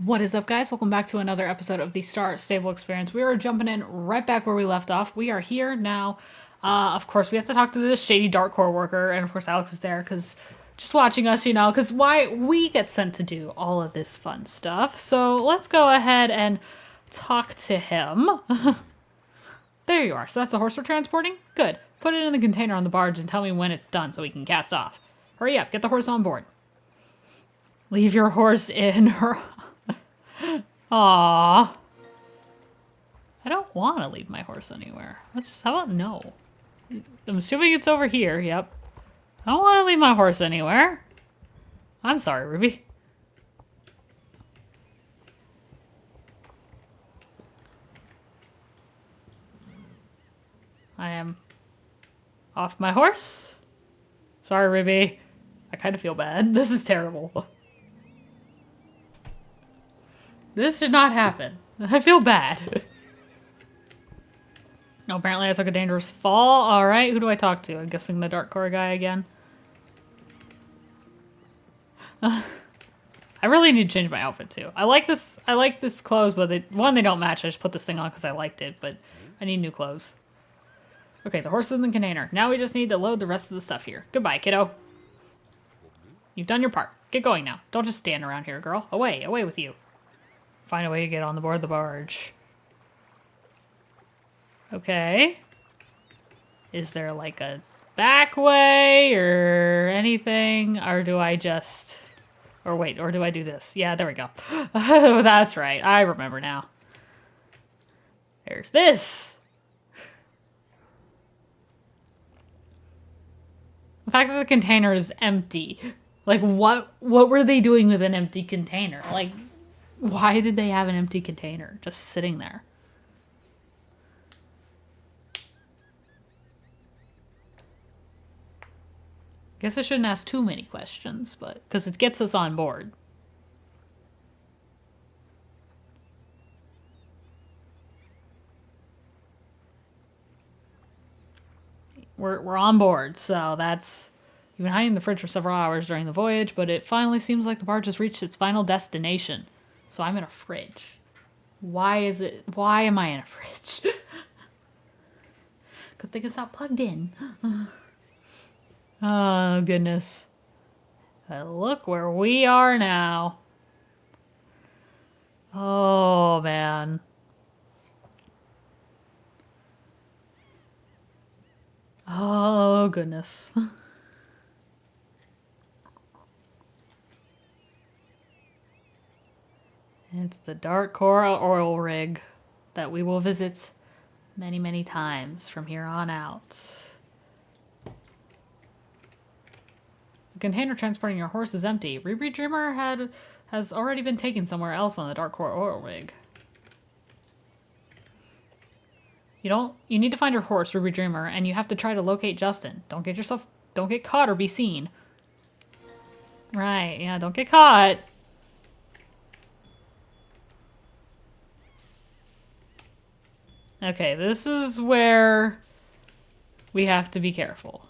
What is up, guys? Welcome back to another episode of the Star Stable Experience. We are jumping in right back where we left off. We are here now. Of course, we have to talk to this shady dark core worker, and of course, Alex is there because just watching us, because why we get sent to do all of this fun stuff. So let's go ahead and talk to him. There you are. So that's the horse we're transporting? Good. Put it in the container on the barge and tell me when it's done so we can cast off. Hurry up, get the horse on board. Leave your horse in her. Aww. I don't want to leave my horse anywhere. How about no? I'm assuming it's over here, yep. I don't want to leave my horse anywhere. I'm sorry, Ruby. I am off my horse. Sorry, Ruby. I kind of feel bad. This is terrible. This did not happen. I feel bad. Oh, apparently I took a dangerous fall. Alright, who do I talk to? I'm guessing the dark core guy again. I really need to change my outfit too. I like this clothes, but they don't match. I just put this thing on because I liked it, but I need new clothes. Okay, the horse is in the container. Now we just need to load the rest of the stuff here. Goodbye, kiddo. You've done your part. Get going now. Don't just stand around here, girl. Away with you. Find a way to get on the board of the barge. Okay. Is there like a back way or anything? Or do I just... Or wait, or do I do this? Yeah, there we go. Oh, that's right. I remember now. There's this. The fact that the container is empty. Like, what were they doing with an empty container? Like... Why did they have an empty container just sitting there? Guess I shouldn't ask too many questions, but because it gets us on board. We're on board, so that's... You've been hiding in the fridge for several hours during the voyage, but it finally seems like the barge has reached its final destination. So I'm in a fridge. Why am I in a fridge? Good thing it's not plugged in. Oh, goodness. Look where we are now. Oh, man. Oh, goodness. It's the dark core oil rig that we will visit many, many times from here on out. The container transporting your horse is empty. Ruby Dreamer has already been taken somewhere else on the dark core oil rig. You need to find your horse, Ruby Dreamer, and you have to try to locate Justin. Don't get caught or be seen. Right, yeah, don't get caught. Okay, this is where we have to be careful.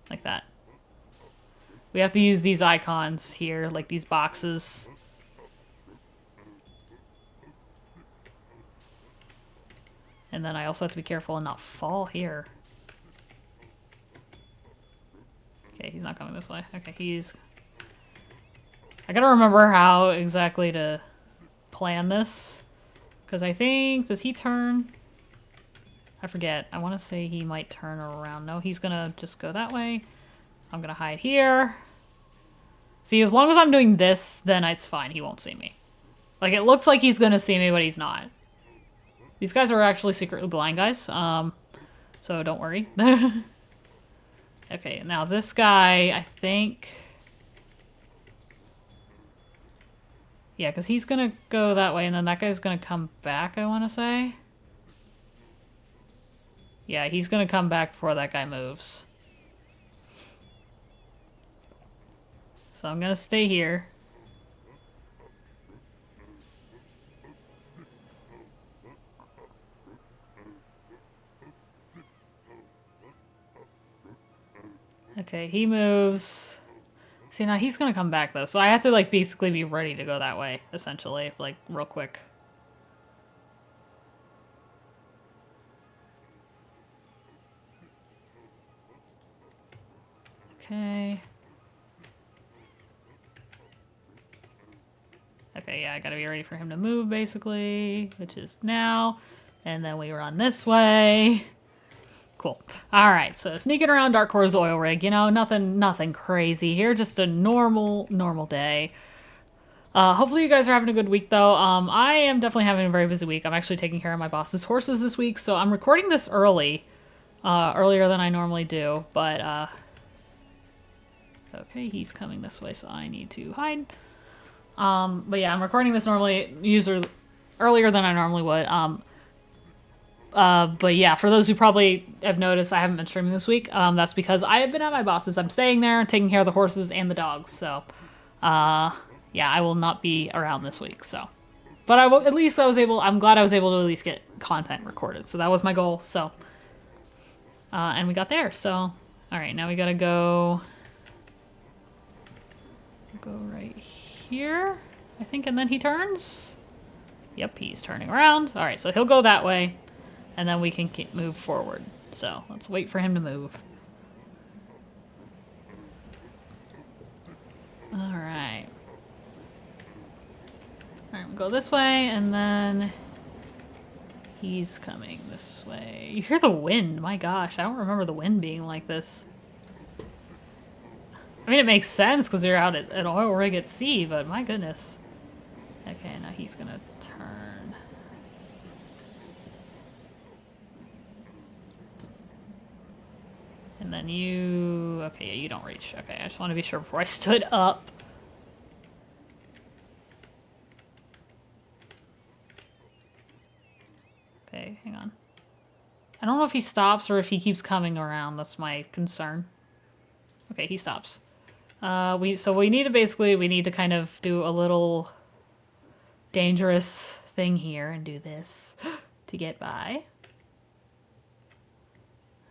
Like that. We have to use these icons here, like these boxes. And then I also have to be careful and not fall here. Okay, he's not coming this way. Okay, I gotta remember how exactly to plan this, because I think, does he turn? I forget. I want to say he might turn around. No, he's gonna just go that way. I'm gonna hide here. See, as long as I'm doing this, then it's fine. He won't see me. Like, it looks like he's gonna see me, but he's not. These guys are actually secretly blind guys, so don't worry. Okay, now this guy, I think... Yeah, because he's going to go that way, and then that guy's going to come back, I want to say. Yeah, he's going to come back before that guy moves. So I'm going to stay here. Okay, he moves. See, now he's gonna come back, though, so I have to, like, basically be ready to go that way, essentially, like, real quick. Okay. Okay, yeah, I gotta be ready for him to move, basically, which is now. And then we run this way. Cool. Alright, so sneaking around Dark Core's oil rig, you know, nothing crazy here, just a normal day. Hopefully you guys are having a good week, though. I am definitely having a very busy week. I'm actually taking care of my boss's horses this week, so I'm recording this early. Earlier than I normally do, but, okay, he's coming this way, so I need to hide. But yeah, I'm recording this earlier than I normally would. But yeah, for those who probably have noticed, I haven't been streaming this week. That's because I have been at my boss's. I'm staying there, taking care of the horses and the dogs. So, yeah, I will not be around this week. So, but I'm glad I was able to at least get content recorded. So that was my goal. So, and we got there. So, all right, now we gotta go right here, I think, and then he turns. Yep, he's turning around. All right, so he'll go that way. And then we can move forward. So let's wait for him to move. Alright. Alright, we'll go this way, and then he's coming this way. You hear the wind. My gosh, I don't remember the wind being like this. I mean, it makes sense because you're out at an oil rig at sea, but my goodness. Okay, now he's gonna turn. And then you... Okay, yeah, you don't reach. Okay, I just want to be sure before I stood up. Okay, hang on. I don't know if he stops or if he keeps coming around. That's my concern. Okay, he stops. We need to kind of do a little dangerous thing here and do this to get by.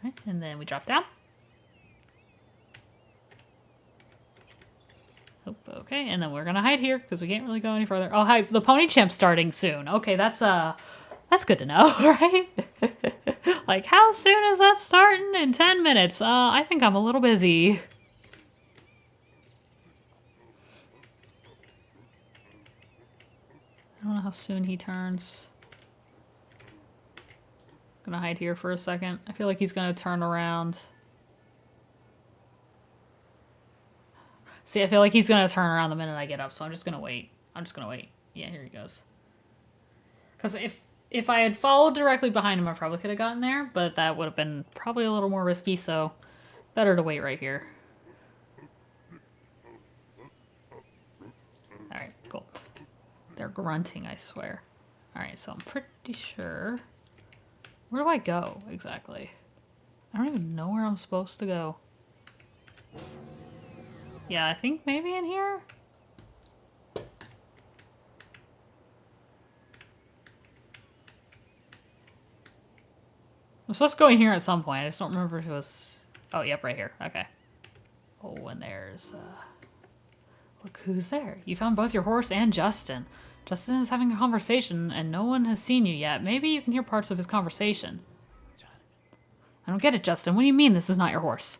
Right, and then we drop down. Oh, okay, and then we're gonna hide here because we can't really go any further. Oh, hi, the pony champ's starting soon. Okay, that's good to know, right? Like, how soon is that starting? In 10 minutes. I think I'm a little busy. I don't know how soon he turns. I'm gonna hide here for a second. I feel like he's gonna turn around. See, I feel like he's gonna turn around the minute I get up, so I'm just gonna wait. Yeah, here he goes. Because if I had followed directly behind him, I probably could have gotten there, but that would have been probably a little more risky, so better to wait right here. Alright, cool. They're grunting, I swear. Alright, so I'm pretty sure... Where do I go, exactly? I don't even know where I'm supposed to go. Yeah, I think maybe in here? I'm supposed to go in here at some point. I just don't remember if it was... Oh, yep, right here. Okay. Oh, and there's... Look who's there. You found both your horse and Justin. Justin is having a conversation, and no one has seen you yet. Maybe you can hear parts of his conversation. I don't get it, Justin. What do you mean this is not your horse?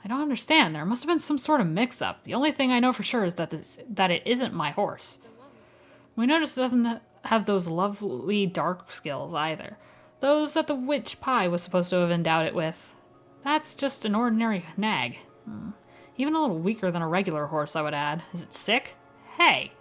I don't understand. There must have been some sort of mix-up. The only thing I know for sure is that it isn't my horse. We noticed it doesn't have those lovely dark skills either. Those that the witch Pie was supposed to have endowed it with. That's just an ordinary nag. Even a little weaker than a regular horse, I would add. Is it sick? Hey!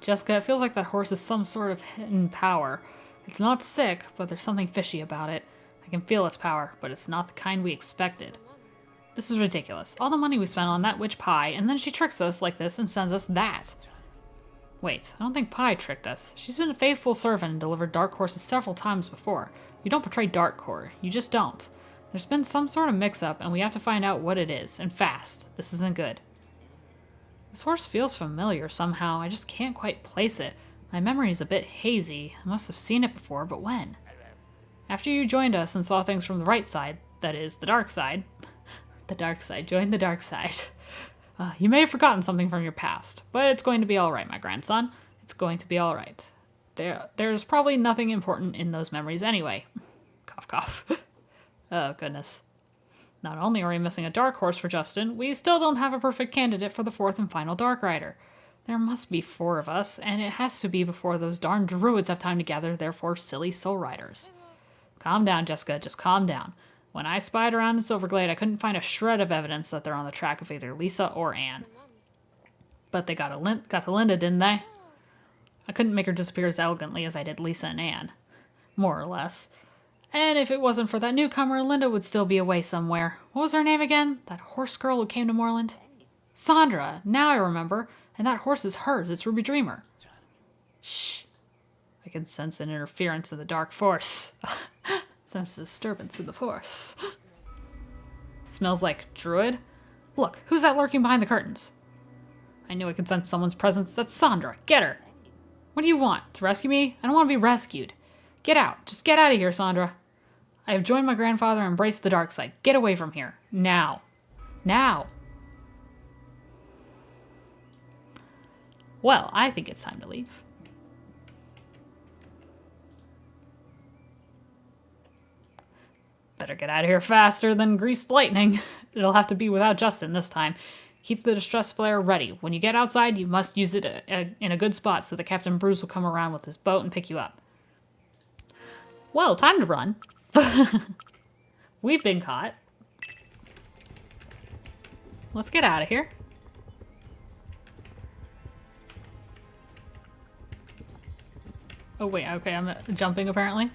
Jessica, it feels like that horse is some sort of hidden power. It's not sick, but there's something fishy about it. I can feel its power, but it's not the kind we expected. This is ridiculous. All the money we spent on that witch Pie, and then she tricks us like this and sends us that. Wait, I don't think Pie tricked us. She's been a faithful servant and delivered dark horses several times before. You don't betray Dark Core. You just don't. There's been some sort of mix-up, and we have to find out what it is, and fast. This isn't good. This horse feels familiar somehow. I just can't quite place it. My memory's a bit hazy. I must have seen it before, but when? After you joined us and saw things from the right side, that is, the dark side, The dark side. Join the dark side. You may have forgotten something from your past, but it's going to be all right, my grandson. It's going to be all right. There's probably nothing important in those memories anyway. Cough, cough. Oh, goodness. Not only are we missing a dark horse for Justin, we still don't have a perfect candidate for the fourth and final Dark Rider. There must be 4 of us, and it has to be before those darn druids have time to gather their 4 silly soul riders. Calm down, Jessica, just calm down. When I spied around in Silverglade, I couldn't find a shred of evidence that they're on the track of either Lisa or Anne. But they got to Linda, didn't they? I couldn't make her disappear as elegantly as I did Lisa and Anne. More or less. And if it wasn't for that newcomer, Linda would still be away somewhere. What was her name again? That horse girl who came to Moorland? Sandra! Now I remember. And that horse is hers. It's Ruby Dreamer. Shh. I can sense an interference in the dark force. Sense a disturbance in the force. Smells like druid? Look, who's that lurking behind the curtains? I knew I could sense someone's presence. That's Sandra. Get her. What do you want? To rescue me? I don't want to be rescued. Get out. Just get out of here, Sandra. I have joined my grandfather and embraced the dark side. Get away from here. Now. Now. Well, I think it's time to leave. Better get out of here faster than greased lightning. It'll have to be without Justin this time. Keep the distress flare ready. When you get outside, you must use it in a good spot so that Captain Bruce will come around with his boat and pick you up. Well, time to run. We've been caught. Let's get out of here. Oh, wait, okay, I'm jumping apparently.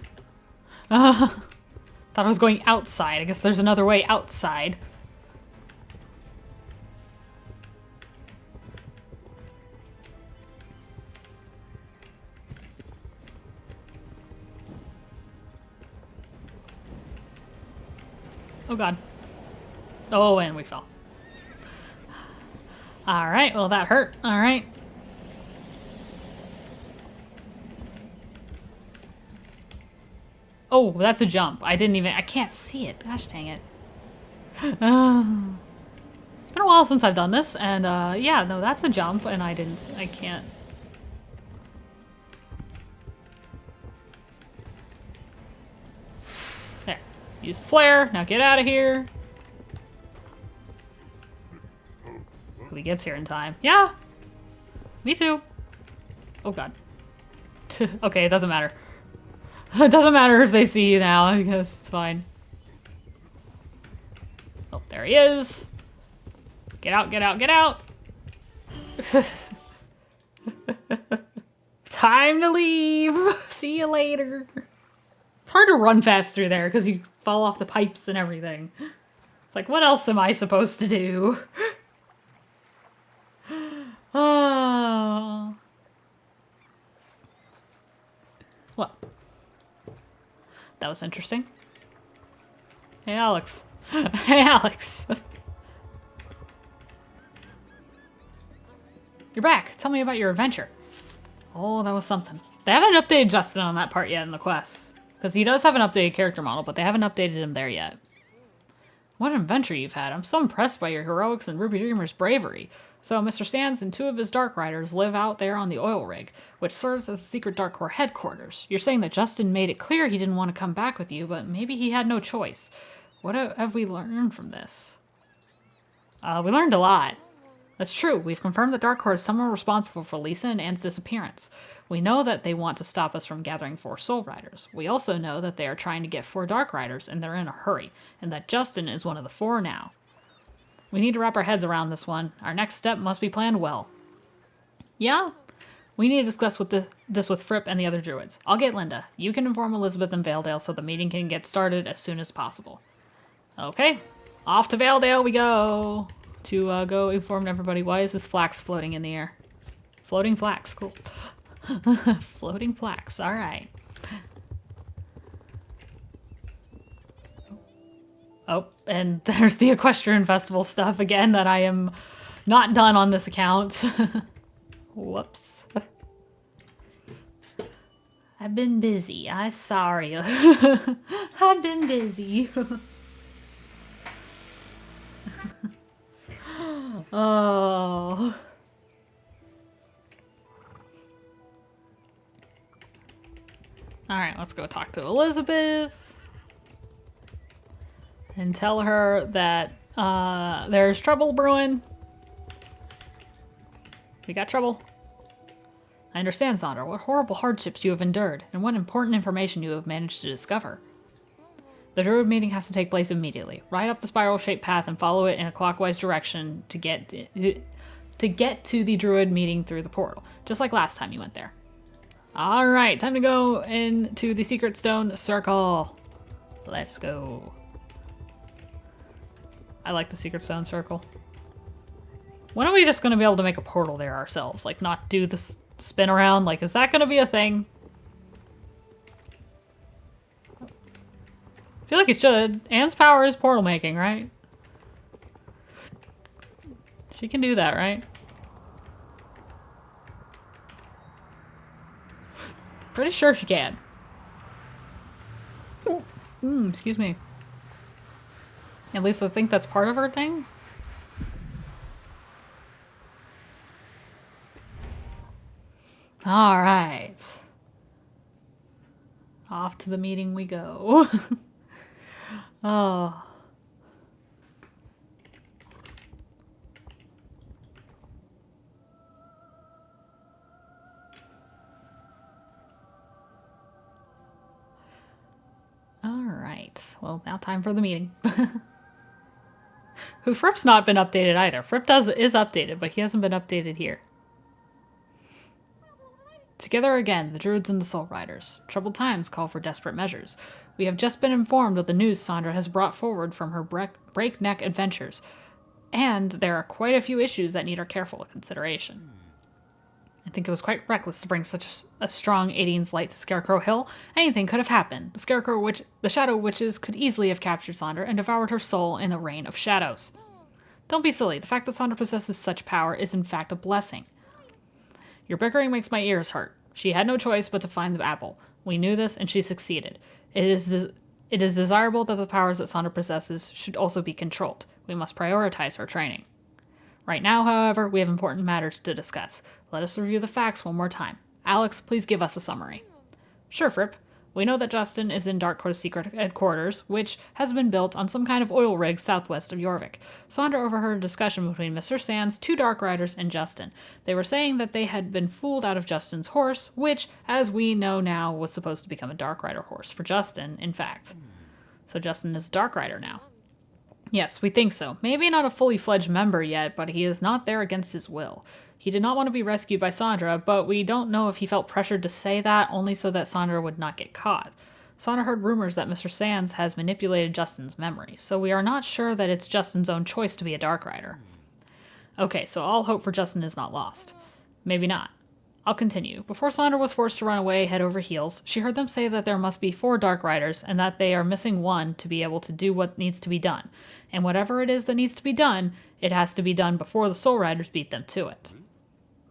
Thought I was going outside. I guess there's another way outside. Oh god. Oh, and we fell. Alright, well that hurt. Alright. Oh, that's a jump. I can't see it. Gosh dang it. It's been a while since I've done this, and yeah, no, that's a jump, and I can't. There. Use the flare. Now get out of here. Hope he gets here in time. Yeah. Me too. Oh god. Okay, it doesn't matter. It doesn't matter if they see you now, I guess it's fine. Oh, there he is. Get out, get out, get out! Time to leave! See you later. It's hard to run fast through there because you fall off the pipes and everything. It's like, what else am I supposed to do? Oh. What? That was interesting. Hey, Alex. Hey, Alex. You're back. Tell me about your adventure. Oh, that was something. They haven't updated Justin on that part yet in the quests. Because he does have an updated character model, but they haven't updated him there yet. What an adventure you've had. I'm so impressed by your heroics and Ruby Dreamer's bravery. So Mr. Sands and 2 of his Dark Riders live out there on the oil rig, which serves as the secret Dark Corps headquarters. You're saying that Justin made it clear he didn't want to come back with you, but maybe he had no choice. What have we learned from this? We learned a lot. That's true. We've confirmed that Dark Corps is someone responsible for Lisa and Anne's disappearance. We know that they want to stop us from gathering 4 Soul Riders. We also know that they are trying to get 4 Dark Riders, and they're in a hurry, and that Justin is one of the 4 now. We need to wrap our heads around this one. Our next step must be planned well. Yeah? We need to discuss this with Fripp and the other druids. I'll get Linda. You can inform Elizabeth and Valedale so the meeting can get started as soon as possible. Okay. Off to Valedale we go. To go inform everybody. Why is this flax floating in the air? Floating flax. Cool. Floating flax. Alright. Oh, and there's the Equestrian Festival stuff again that I am not done on this account. Whoops. I've been busy. I'm sorry. I've been busy. Oh. Alright, let's go talk to Elizabeth. And tell her that there's trouble brewing. We got trouble. I understand, Sandra, what horrible hardships you have endured, and what important information you have managed to discover. The Druid meeting has to take place immediately. Ride up the spiral-shaped path and follow it in a clockwise direction to get to the Druid meeting through the portal, just like last time you went there. Alright, time to go into the Secret Stone Circle. Let's go. I like the Secret Stone Circle. When are we just going to be able to make a portal there ourselves? Like, not do the spin around? Like, is that going to be a thing? I feel like it should. Anne's power is portal making, right? She can do that, right? Pretty sure she can. Excuse me. At least I think that's part of her thing. All right. Off to the meeting we go. Oh. All right. Well, now time for the meeting. Who Fripp's not been updated either. Fripp is updated, but he hasn't been updated here. Together again, the Druids and the Soul Riders. Troubled times call for desperate measures. We have just been informed of the news Sandra has brought forward from her breakneck adventures, and there are quite a few issues that need our careful consideration. I think it was quite reckless to bring such a strong Adian's light to Scarecrow Hill. Anything could have happened. The Shadow Witches could easily have captured Sandra and devoured her soul in the Rain of Shadows. Don't be silly. The fact that Sandra possesses such power is in fact a blessing. Your bickering makes my ears hurt. She had no choice but to find the apple. We knew this, and she succeeded. It is desirable that the powers that Sandra possesses should also be controlled. We must prioritize her training. Right now, however, we have important matters to discuss. Let us review the facts one more time. Alex, please give us a summary. Sure, Fripp. We know that Justin is in Darkcore's secret headquarters, which has been built on some kind of oil rig southwest of Jorvik. Sandra overheard a discussion between Mr. Sands, 2 Dark Riders, and Justin. They were saying that they had been fooled out of Justin's horse, which, as we know now, was supposed to become a Dark Rider horse for Justin, in fact. So Justin is a Dark Rider now. Yes, we think so. Maybe not a fully fledged member yet, but he is not there against his will. He did not want to be rescued by Sandra, but we don't know if he felt pressured to say that only so that Sandra would not get caught. Sandra heard rumors that Mr. Sands has manipulated Justin's memory, so we are not sure that it's Justin's own choice to be a Dark Rider. Okay, so all hope for Justin is not lost. Maybe not. I'll continue. Before Sandra was forced to run away head over heels, she heard them say that there must be 4 Dark Riders and that they are missing 1 to be able to do what needs to be done. And whatever it is that needs to be done, it has to be done before the Soul Riders beat them to it.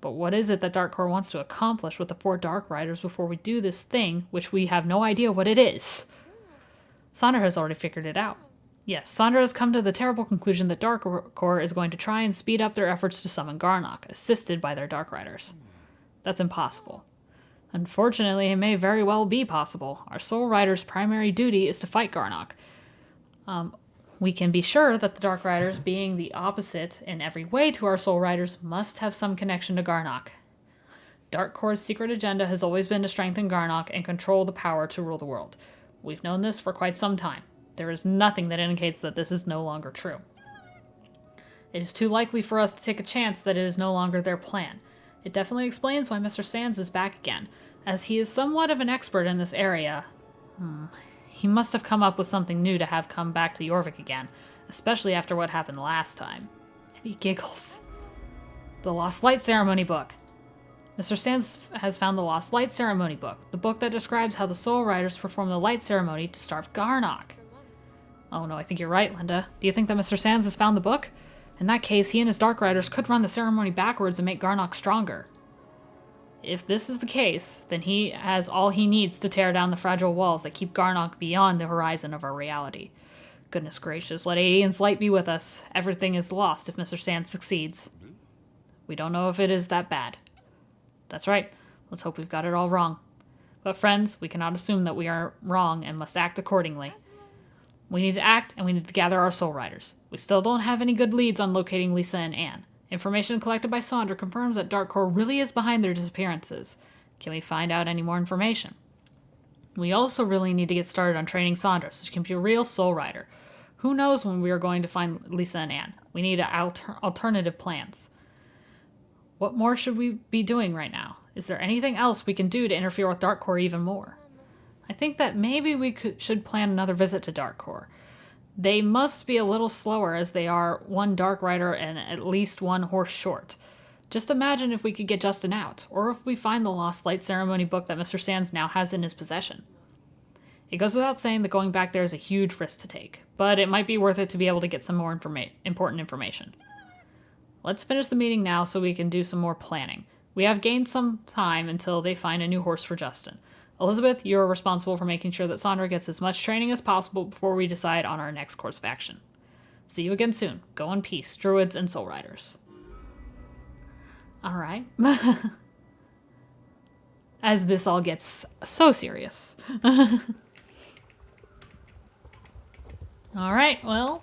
But what is it that Darkcore wants to accomplish with the 4 Dark Riders before we do this thing, which we have no idea what it is? Sandra has already figured it out. Yes, Sandra has come to the terrible conclusion that Darkcore is going to try and speed up their efforts to summon Garnock, assisted by their Dark Riders. That's impossible. Unfortunately, it may very well be possible. Our Soul Rider's primary duty is to fight Garnock. We can be sure that the Dark Riders, being the opposite in every way to our Soul Riders, must have some connection to Garnock. Darkcore's secret agenda has always been to strengthen Garnock and control the power to rule the world. We've known this for quite some time. There is nothing that indicates that this is no longer true. It is too likely for us to take a chance that it is no longer their plan. It definitely explains why Mr. Sands is back again, as he is somewhat of an expert in this area. He must have come up with something new to have come back to Jorvik again, especially after what happened last time. And he giggles. The Lost Light Ceremony book. Mr. Sands has found the Lost Light Ceremony book, the book that describes how the Soul Riders perform the light ceremony to starve Garnock. Oh no, I think you're right, Linda. Do you think that Mr. Sands has found the book? In that case, he and his Dark Riders could run the ceremony backwards and make Garnock stronger. If this is the case, then he has all he needs to tear down the fragile walls that keep Garnock beyond the horizon of our reality. Goodness gracious, let Adian's light be with us. Everything is lost if Mr. Sand succeeds. We don't know if it is that bad. That's right. Let's hope we've got it all wrong. But friends, we cannot assume that we are wrong and must act accordingly. We need to act, and we need to gather our Soul Riders. We still don't have any good leads on locating Lisa and Anne. Information collected by Sandra confirms that Dark Corps really is behind their disappearances. Can we find out any more information? We also really need to get started on training Sandra so she can be a real Soul Rider. Who knows when we are going to find Lisa and Anne? We need alternative plans. What more should we be doing right now? Is there anything else we can do to interfere with Dark Corps even more? I think that maybe we should plan another visit to Dark Corps. They must be a little slower as they are one Dark Rider and at least one horse short. Just imagine if we could get Justin out, or if we find the lost light ceremony book that Mr. Sands now has in his possession. It goes without saying that going back there is a huge risk to take, but it might be worth it to be able to get some more important information. Let's finish the meeting now so we can do some more planning. We have gained some time until they find a new horse for Justin. Elizabeth, you are responsible for making sure that Sandra gets as much training as possible before we decide on our next course of action. See you again soon. Go in peace, Druids and Soul Riders. Alright. As this all gets so serious. Alright, well.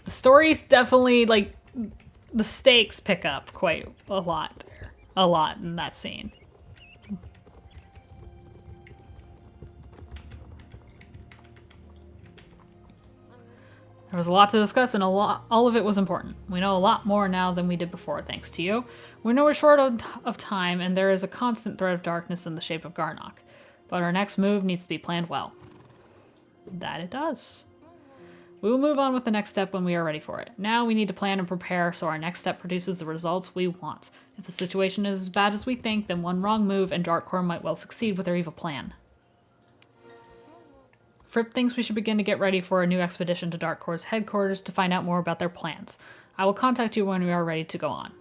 The story's definitely, like, the stakes pick up quite a lot there. A lot in that scene. There was a lot to discuss, and all of it was important. We know a lot more now than we did before, thanks to you. We know we're short of time, and there is a constant threat of darkness in the shape of Garnock. But our next move needs to be planned well. That it does. We will move on with the next step when we are ready for it. Now we need to plan and prepare so our next step produces the results we want. If the situation is as bad as we think, then one wrong move and Dark Corps might well succeed with their evil plan. Fripp thinks we should begin to get ready for a new expedition to Dark Corps' headquarters to find out more about their plans. I will contact you when we are ready to go on.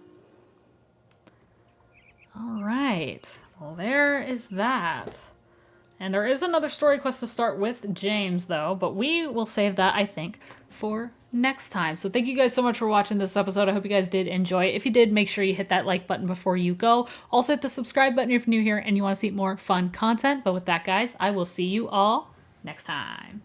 Alright. Well, there is that. And there is another story quest to start with James, though, but we will save that, I think, for next time. So thank you guys so much for watching this episode. I hope you guys did enjoy it. If you did, make sure you hit that like button before you go. Also hit the subscribe button if you're new here and you want to see more fun content. But with that, guys, I will see you all next time.